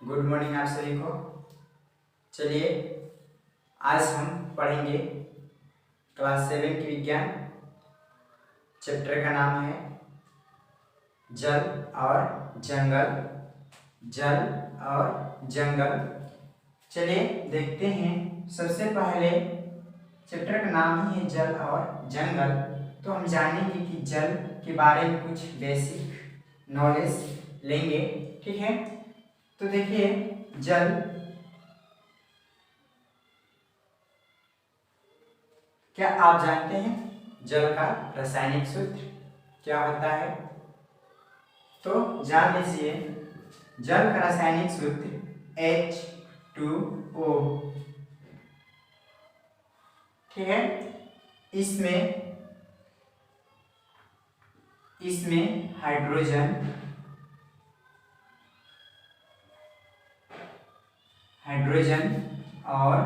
Good morning आप सभी को। चलिए आज हम पढ़ेंगे क्लास 7 की विज्ञान। चैप्टर का नाम है जल और जंगल। जल और जंगल। चलिए देखते हैं। सबसे पहले चैप्टर का नाम ही है जल और जंगल, तो हम जानेंगे कि जल के बारे में कुछ बेसिक नॉलेज लेंगे। ठीक है, तो देखिए जल क्या आप जानते हैं जल का रासायनिक सूत्र क्या होता है? तो जान लीजिए जल का रासायनिक सूत्र H2O। ठीक है, इसमें हाइड्रोजन और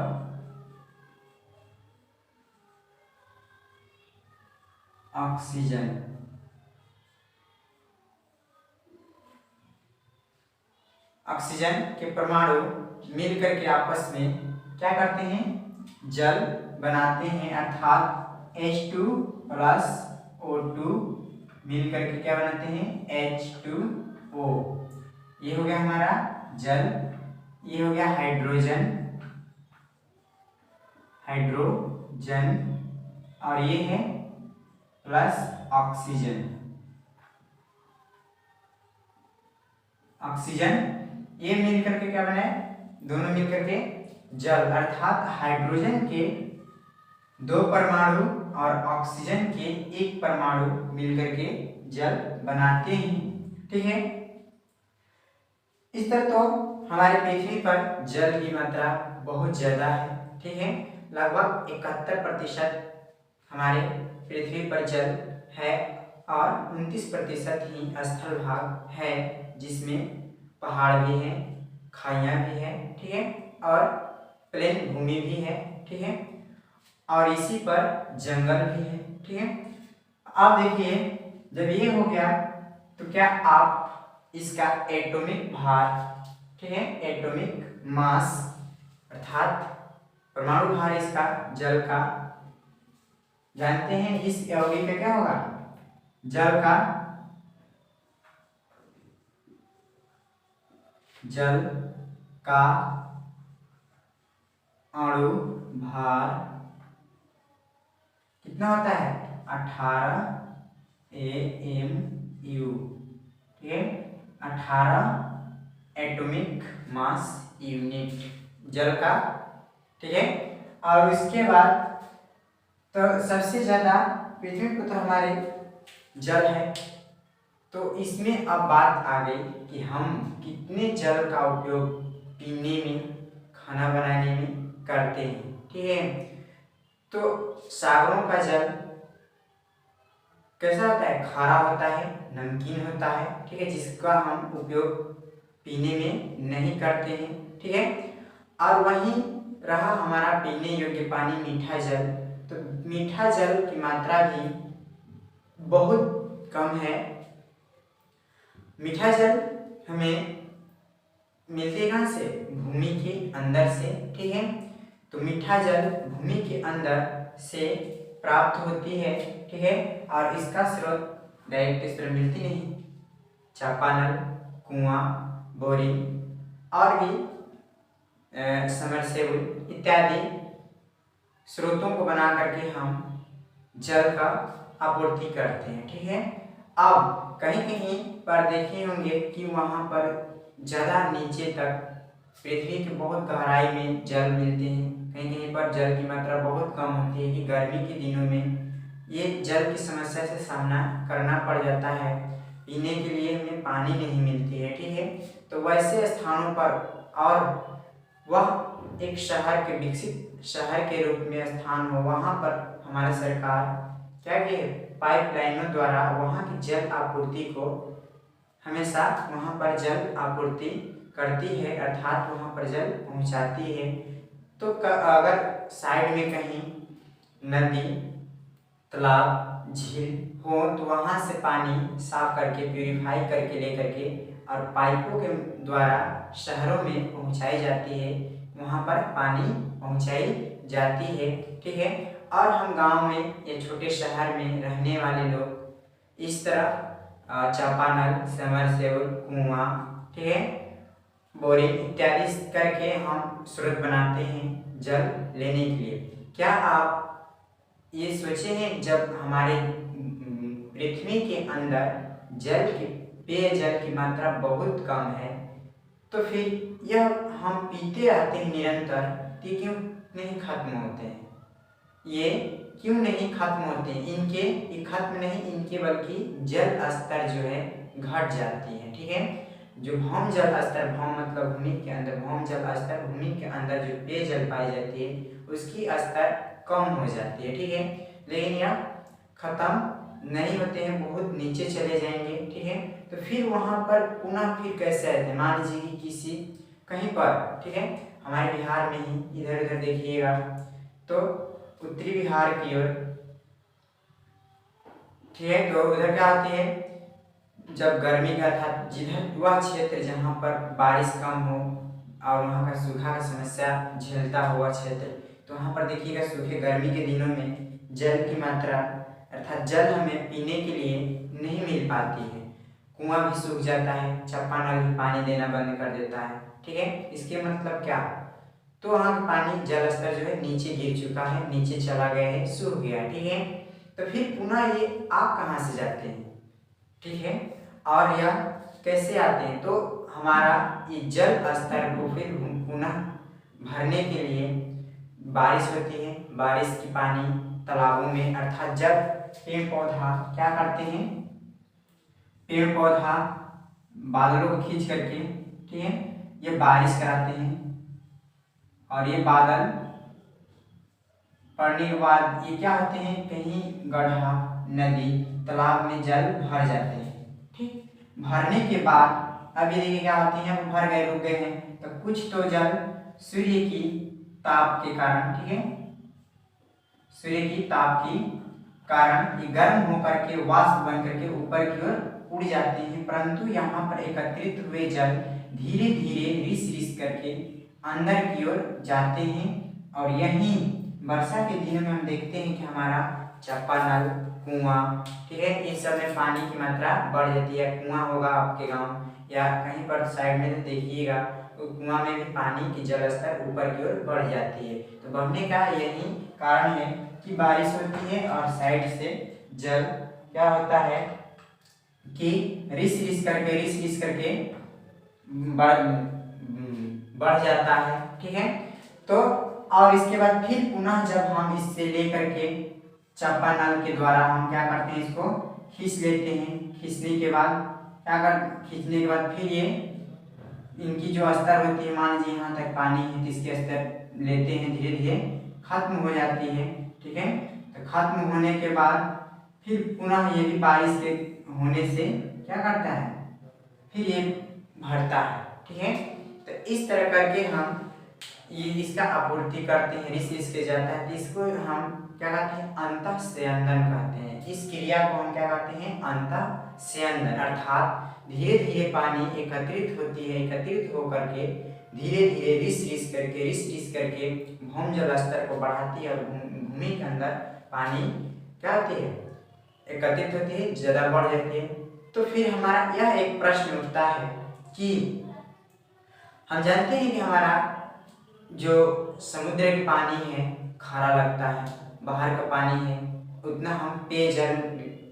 ऑक्सीजन के परमाणु मिलकर के आपस में क्या करते हैं? जल बनाते हैं, अर्थात H2 प्लस O2 मिलकर के क्या बनाते हैं? H2O। ये हो गया हमारा जल, ये हो गया हाइड्रोजन और ये है प्लस ऑक्सीजन। ये मिलकर के क्या बने? दोनों मिलकर के जल, अर्थात हाइड्रोजन के 2 परमाणु और ऑक्सीजन के 1 परमाणु मिलकर के जल बनाते हैं। ठीक है, इस तरह तो हमारे पृथ्वी पर जल की मात्रा बहुत ज्यादा है। ठीक है, लगभग 71% हमारे पृथ्वी पर जल है और 29% ही स्थल भाग है, जिसमें पहाड़ भी है, खाइयाँ भी है। ठीक है, और प्लेन भूमि भी है। ठीक है, और इसी पर जंगल भी है। ठीक है, अब देखिए जब ये हो गया तो क्या आप इसका एटॉमिक भार, ठीक है, एटॉमिक मास अर्थात परमाणु भार इसका जल का जानते हैं? इस यौगिक का क्या होगा? जल का अणु भार कितना होता है? 18 AMU। ठीक है, 18 एटॉमिक मास यूनिट जल का। ठीक है, और उसके बाद तो सबसे ज्यादा पृथ्वी पर तो हमारे जल है, तो इसमें अब बात आ गई कि हम कितने जल का उपयोग पीने में, खाना बनाने में करते हैं। ठीक है, तो सागरों का जल कैसा होता है? खारा होता है, नमकीन होता है। ठीक है, जिसका हम उपयोग पीने में नहीं करते हैं। ठीक है, और वहीं रहा हमारा पीने योग्य पानी, मीठा जल। तो मीठा जल की मात्रा भी बहुत कम है। मीठा जल हमें मिलती है कहाँ से? भूमि के अंदर से। ठीक है, तो मीठा जल भूमि के अंदर से प्राप्त होती है। ठीक है, और इसका स्रोत डायरेक्ट स्रोत मिलती नहीं, चापानल, कुआं, बोरिंग और भी समरसेबुल इत्यादि स्रोतों को बना करके हम जल का आपूर्ति करते हैं। ठीक है, अब कहीं कहीं पर देखे होंगे कि वहां पर ज़्यादा नीचे तक पृथ्वी की बहुत गहराई में जल मिलते हैं, कहीं कहीं पर जल की मात्रा बहुत कम होती है कि गर्मी के दिनों में ये जल की समस्या से सामना करना पड़ जाता है। पीने के लिए हमें पानी नहीं मिलती है। ठीक है, तो वैसे स्थानों पर, और वह एक शहर के विकसित शहर के रूप में स्थान हो, वहाँ पर हमारी सरकार क्या कि पाइपलाइनों द्वारा वहाँ की जल आपूर्ति को हमेशा वहाँ पर जल आपूर्ति करती है, अर्थात वहाँ पर जल पहुँचाती है। तो अगर साइड में कहीं नदी, तालाब, झील हो तो वहाँ से पानी साफ करके प्यूरिफाई करके लेकर के और पाइपों के द्वारा शहरों में पहुंचाई जाती है, वहां पर पानी पहुंचाई जाती है। ठीक है, और हम गांव में या छोटे शहर में रहने वाले लोग इस तरह चापानल, समरसेबल, कुआं, ठीक है, बोरिंग इत्यादि करके हम स्रोत बनाते हैं जल लेने के लिए। क्या आप ये सोचे हैं जब हमारे पृथ्वी के अंदर जल की पेयजल की मात्रा बहुत कम है, तो फिर यह हम पीते रहते हैं निरंतर, तो क्यों नहीं खत्म होते हैं? ये क्यों नहीं खत्म होते हैं? ये खत्म नहीं, इनके बल्कि जल स्तर जो है घट जाती है। ठीक है, जो भौम जल स्तर, भौम मतलब भूमि के अंदर, भौम जल स्तर भूमि के अंदर जो पेयजल पाई जाती है उसकी स्तर कम हो जाती है। ठीक है, लेकिन यह खत्म नहीं होते हैं, बहुत नीचे चले जाएंगे। ठीक है, तो फिर वहां पर पुनः फिर कैसे आते हैं? मान लीजिए कि किसी कहीं पर, ठीक है, हमारे बिहार में ही इधर उधर देखिएगा तो उत्तरी बिहार की ओर, ठीक है, तो उधर क्या होती है, जब गर्मी का था, जिधर वह क्षेत्र जहाँ पर बारिश कम हो और वहाँ का सूखा का समस्या झेलता हुआ क्षेत्र, तो वहाँ पर देखिएगा सूखे गर्मी के दिनों में जल की मात्रा अर्थात जल हमें पीने के लिए नहीं मिल पाती है। कुआं भी सूख जाता है, चापानल भी पानी देना बंद कर देता है। ठीक है, इसके मतलब क्या? तो वहाँ का पानी जल स्तर जो है नीचे गिर चुका है, नीचे चला गया है, सूख गया। ठीक है, तो फिर पुनः ये आ कहाँ से जाते हैं? ठीक है, और यह कैसे आते हैं? तो हमारा ये जल स्तर को फिर पुनः भरने के लिए बारिश होती है, बारिश की पानी तालाबों में, अर्थात जब पेड़ पौधा क्या करते हैं, पेड़ पौधा बादलों को खींच करके, ठीक है, ये बारिश कराते हैं और ये बादल पड़ने के बाद ये क्या होते हैं, कहीं गड्ढा, नदी, तालाब में जल भर जाते हैं। ठीक, भरने के बाद अब ये देखिए क्या होते हैं, अब भर गए, रुक गए हैं, तो कुछ तो जल सूर्य की ताप के कारण, ठीक है, सूर्य की ताप के कारण ये गर्म होकर के वाष्प बन करके ऊपर की ओर उड़ जाते हैं, परंतु यहाँ पर एकत्रित हुए जल धीरे धीरे रिस रिस करके अंदर की ओर जाते हैं और यहीं वर्षा के दिनों में हम देखते हैं कि हमारा चापानल, कुआं, ठीक है, इस सब में पानी की मात्रा बढ़ जाती है। कुआं होगा आपके गांव या कहीं पर साइड में तो देखिएगा, तो कुआं में भी पानी की जल स्तर ऊपर की ओर बढ़ जाती है। तो बढ़ने का यही कारण है कि बारिश होती है और साइड से जल क्या होता है कि रिस रिस करके बढ़ जाता है। ठीक है, तो और इसके बाद फिर पुनः जब हम इससे लेकर के चापानल के द्वारा हम क्या करते हैं, इसको खींच लेते हैं। खींचने के बाद खींचने के बाद फिर ये इनकी जो स्तर होती है, मान लीजिए यहाँ तक पानी है तो इसके स्तर लेते हैं, धीरे धीरे खत्म हो जाती है। ठीक है, तो खत्म होने के बाद फिर पुनः ये भी बारिश के होने से क्या करता है, फिर ये भरता है। ठीक है, तो इस तरह करके हम ये इसका आपूर्ति करते हैं, रिस के जाता है, इसको हम क्या कहते हैं, अंतःस्यंदन कहते हैं। इस क्रिया को हम क्या कहते हैं, अंतःस्यंदन, अर्थात धीरे धीरे पानी एकत्रित होती है, एकत्रित होकर के धीरे धीरे रिस करके भौम जल स्तर को बढ़ाती है और भूमि के अंदर पानी क्या होती है, एकत्रित होती है, ज्यादा बढ़ जाती है। तो फिर हमारा यह एक प्रश्न उठता है कि हम जानते हैं कि हमारा जो समुद्र की पानी है खारा लगता है, बाहर का पानी है उतना हम पेयजल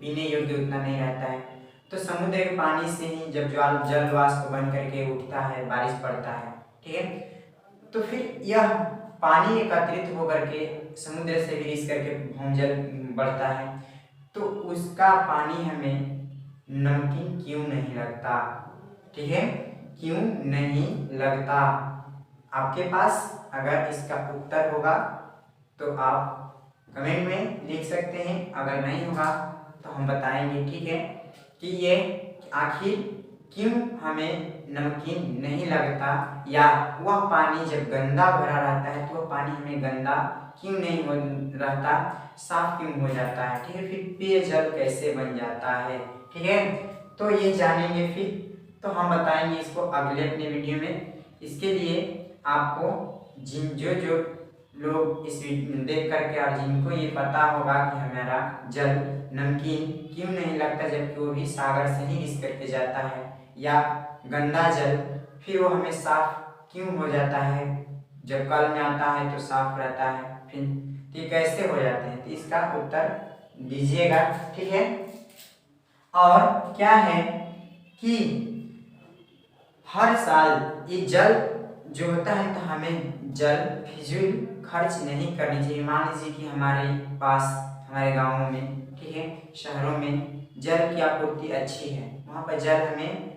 पीने योग्य उतना नहीं रहता है। तो समुद्र के पानी से ही जब जल वाष्प बन करके उठता है, बारिश पड़ता है। ठीक है, तो फिर यह पानी एकत्रित होकर के समुद्र से भी रिस करके भौमजल बढ़ता है, तो उसका पानी हमें नमकीन क्यों नहीं लगता? ठीक है, क्यों नहीं लगता? आपके पास अगर इसका उत्तर होगा तो आप कमेंट में लिख सकते हैं, अगर नहीं होगा तो हम बताएंगे। ठीक है, कि ये आखिर क्यों हमें नमकीन नहीं लगता, या वह पानी जब गंदा भरा रहता है तो वह पानी हमें गंदा क्यों नहीं रहता, साफ क्यों हो जाता है? ठीक है, फिर पेयजल कैसे बन जाता है? ठीक है, तो ये जानेंगे फिर। तो तो हम बताएंगे इसको अगले अपने वीडियो में। इसके लिए आपको जो जो लोग इस वीडियो देख करके और जिनको ये पता होगा कि हमारा जल नमकीन क्यों नहीं लगता जबकि वो भी सागर से ही रिस करके जाता है, या गंदा जल फिर वो हमें साफ क्यों हो जाता है, जब कल में आता है तो साफ रहता है, फिर ये कैसे हो जाते हैं, तो इसका उत्तर दीजिएगा, ठीक है। और क्या है कि हर साल ये जल जो होता है तो हमें जल फिजूल खर्च नहीं करनी चाहिए। मान लीजिए कि हमारे पास हमारे गाँवों में, ठीक है, शहरों में जल की आपूर्ति अच्छी है, वहाँ पर जल हमें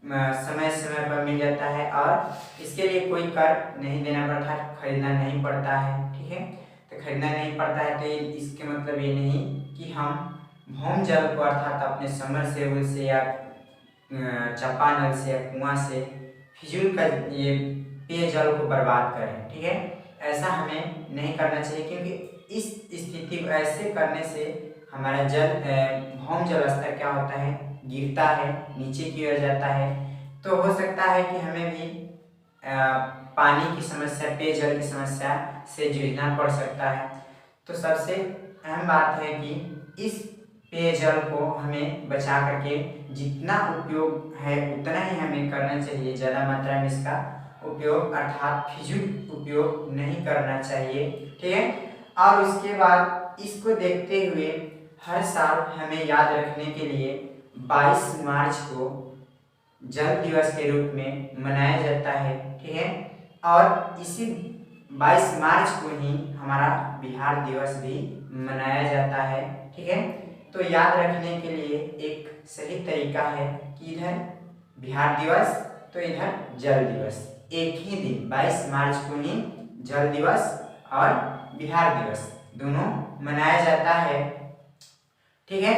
समय समय पर मिल जाता है और इसके लिए कोई कर नहीं देना पड़ता, खरीदना नहीं पड़ता है, ठीक है। तो खरीदना नहीं पड़ता है तो इसके मतलब ये नहीं कि हम भौम जल को अर्थात अपने समरसेबुल से या चापानल से या कुआं से फिजूल का ये पेयजल को बर्बाद करें, ठीक है। ऐसा हमें नहीं करना चाहिए, क्योंकि इस स्थिति को ऐसे करने से हमारा जल भौम जल स्तर क्या होता है, गिरता है, नीचे की ओर जाता है। तो हो सकता है कि हमें भी पानी की समस्या, पेयजल की समस्या से जूझना पड़ सकता है। तो सबसे अहम बात है कि इस पेयजल को हमें बचा करके जितना उपयोग है उतना ही हमें करना चाहिए, ज़्यादा मात्रा में इसका उपयोग अर्थात फिजूल उपयोग नहीं करना चाहिए, ठीक है। और उसके बाद इसको देखते हुए हर साल हमें याद रखने के लिए 22 मार्च को जल दिवस के रूप में मनाया जाता है, ठीक है। और इसी 22 मार्च को ही हमारा बिहार दिवस भी मनाया जाता है, ठीक है। तो याद रखने के लिए एक सही तरीका है कि इधर बिहार दिवस तो इधर जल दिवस, एक ही दिन 22 मार्च को ही जल दिवस और बिहार दिवस दोनों मनाया जाता है, ठीक है।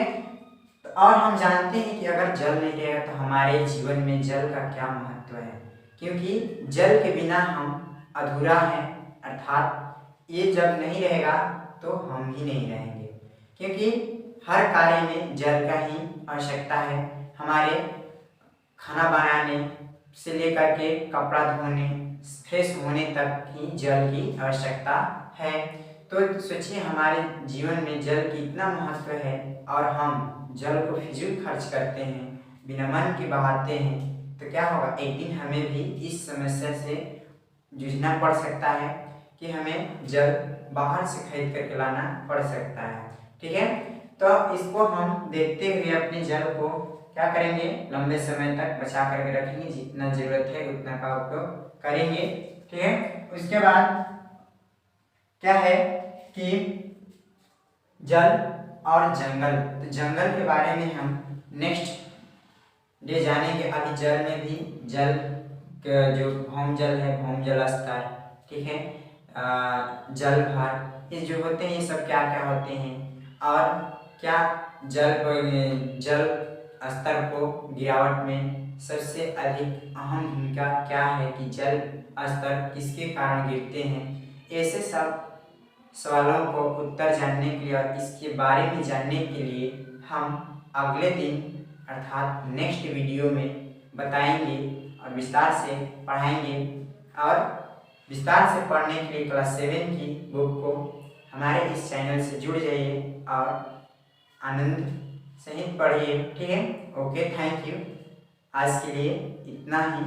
तो और हम जानते हैं कि अगर जल नहीं रहेगा तो हमारे जीवन में जल का क्या महत्व है, क्योंकि जल के बिना हम अधूरा हैं, अर्थात ये जब नहीं रहेगा तो हम ही नहीं रहेंगे, क्योंकि हर कार्य में जल का ही आवश्यकता है। हमारे खाना बनाने से लेकर के कपड़ा धोने, फ्रेश होने तक ही जल की आवश्यकता है। तो सोचिए हमारे जीवन में जल की इतना महत्व है और हम जल को फिजूल खर्च करते हैं, बिना मन के बहाते हैं, तो क्या होगा, एक दिन हमें भी इस समस्या से जूझना पड़ सकता है कि हमें जल बाहर से खरीद करके लाना पड़ सकता है, ठीक है। तो इसको हम देखते हुए अपने जल को क्या करेंगे, लंबे समय तक बचा करके रखेंगे, जितना जरूरत है उतना का उपयोग करेंगे, ठीक है। उसके बाद क्या है कि जल और जंगल, तो जंगल के बारे में हम नेक्स्ट डे जानेंगे। अभी जल में भी जल जो भौम जल है, भौम जल स्तर, ठीक है, जल भर, ये जो होते हैं ये सब क्या क्या होते हैं और क्या जल स्तर को गिरावट में सबसे अधिक अहम भूमिका क्या है कि जल स्तर किसके कारण गिरते हैं, ऐसे सब सवालों को उत्तर जानने के लिए और इसके बारे में जानने के लिए हम अगले दिन अर्थात नेक्स्ट वीडियो में बताएंगे और विस्तार से पढ़ाएंगे। और विस्तार से पढ़ने के लिए क्लास 7 की बुक को हमारे इस चैनल से जुड़ जाइए और आनंद सहित पढ़िए, ठीक है। Okay, thank you. आज के लिए इतना ही।